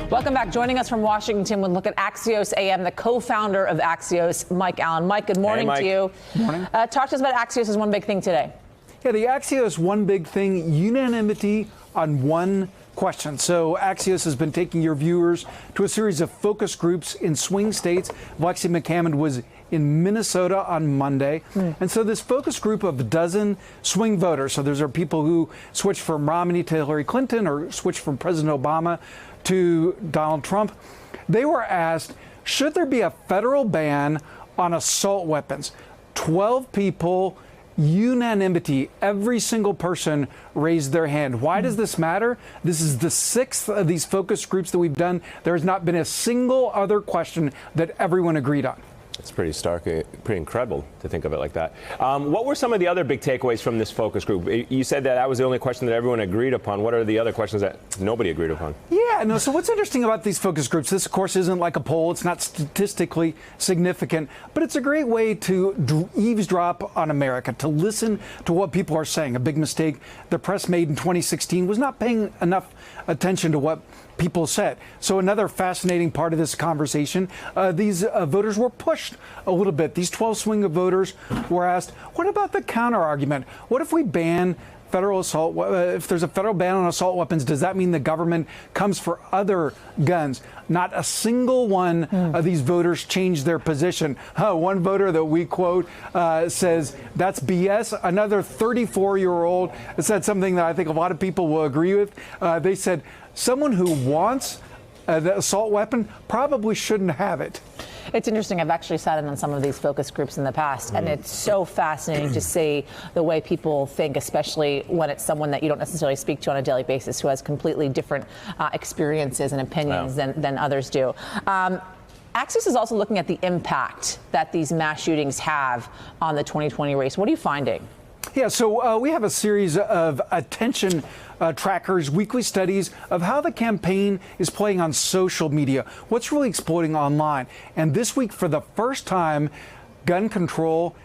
Welcome back. Joining us from Washington, we'll look at Axios AM, the co-founder of Axios, Mike Allen. Mike, good morning to you. Good morning. Talk to us about Axios' one big thing today. Yeah, the Axios one big thing, unanimity on one question. So Axios has been taking your viewers to a series of focus groups in swing states. Lexi McCammond was in Minnesota on Monday. And so this focus group of a dozen swing voters, so those are people who switched from Romney to Hillary Clinton or switched from President Obama to Donald Trump, they were asked, should there be a federal ban on assault weapons? 12 people, unanimity, every single person raised their hand. Why does this matter? This is the sixth of these focus groups that we've done. There has not been a single other question that everyone agreed on. It's pretty stark, pretty incredible to think of it like that. What were some of the other big takeaways from this focus group? You said that was the only question that everyone agreed upon. What are the other questions that nobody agreed upon? Yeah, no, so what's interesting about these focus groups, this, of course, isn't like a poll. It's not statistically significant, but it's a great way to eavesdrop on America, to listen to what people are saying. A big mistake the press made in 2016 was not paying enough attention to what people said. So another fascinating part of this conversation, these voters were pushed a little bit. These 12 swing voters were asked, what about the counter argument? What if we ban federal assault? If there's a federal ban on assault weapons, does that mean the government comes for other guns? Not a single one of these voters changed their position. One voter that we quote says that's BS. Another 34-year-old said something that I think a lot of people will agree with. They said someone who wants an assault weapon probably shouldn't have it. It's interesting. I've actually sat in on some of these focus groups in the past, and it's so fascinating to see the way people think, especially when it's someone that you don't necessarily speak to on a daily basis who has completely different experiences and opinions than others do. Axios is also looking at the impact that these mass shootings have on the 2020 race. What are you finding? Yeah, so we have a series of attention trackers, weekly studies of how the campaign is playing on social media, what's really exploding online. And this week, for the first time, gun control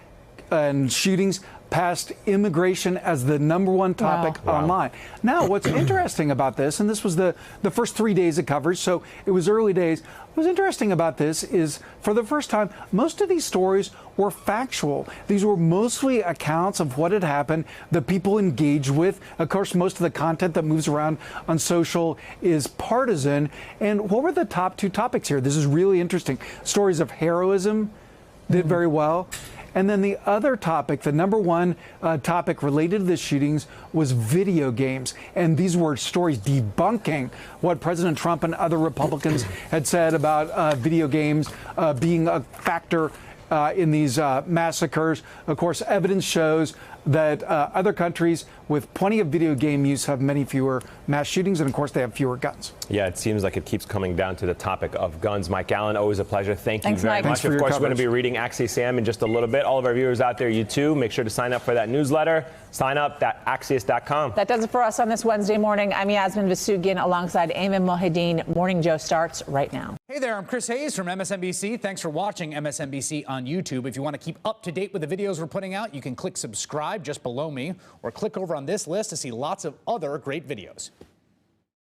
and shootings passed immigration as the #1 topic online. Now, what's interesting about this, and this was the first 3 days of coverage, so it was early days. What's interesting about this is, for the first time, most of these stories were factual. These were mostly accounts of what had happened, that people engaged with. Of course, most of the content that moves around on social is partisan. And what were the top two topics here? This is really interesting. Stories of heroism did very well. And then the other topic, the #1 topic related to the shootings, was video games. And these were stories debunking what President Trump and other Republicans had said about video games being a factor in these massacres. Of course, evidence shows that other countries with plenty of video game use have many fewer mass shootings, and of course they have fewer guns. Yeah, it seems like it keeps coming down to the topic of guns. Mike Allen, always a pleasure. Thank you very much. Of course, we're going to be reading Axios AM in just a little bit. All of our viewers out there, you too, make sure to sign up for that newsletter. Sign up at Axios.com. That does it for us on this Wednesday morning. I'm Yasmin Vasugian alongside Ayman Mohideen. Morning Joe starts right now. Hey there, I'm Chris Hayes from MSNBC. Thanks for watching MSNBC on YouTube. If you want to keep up to date with the videos we're putting out, you can click subscribe just below me or click over on this list to see lots of other great videos.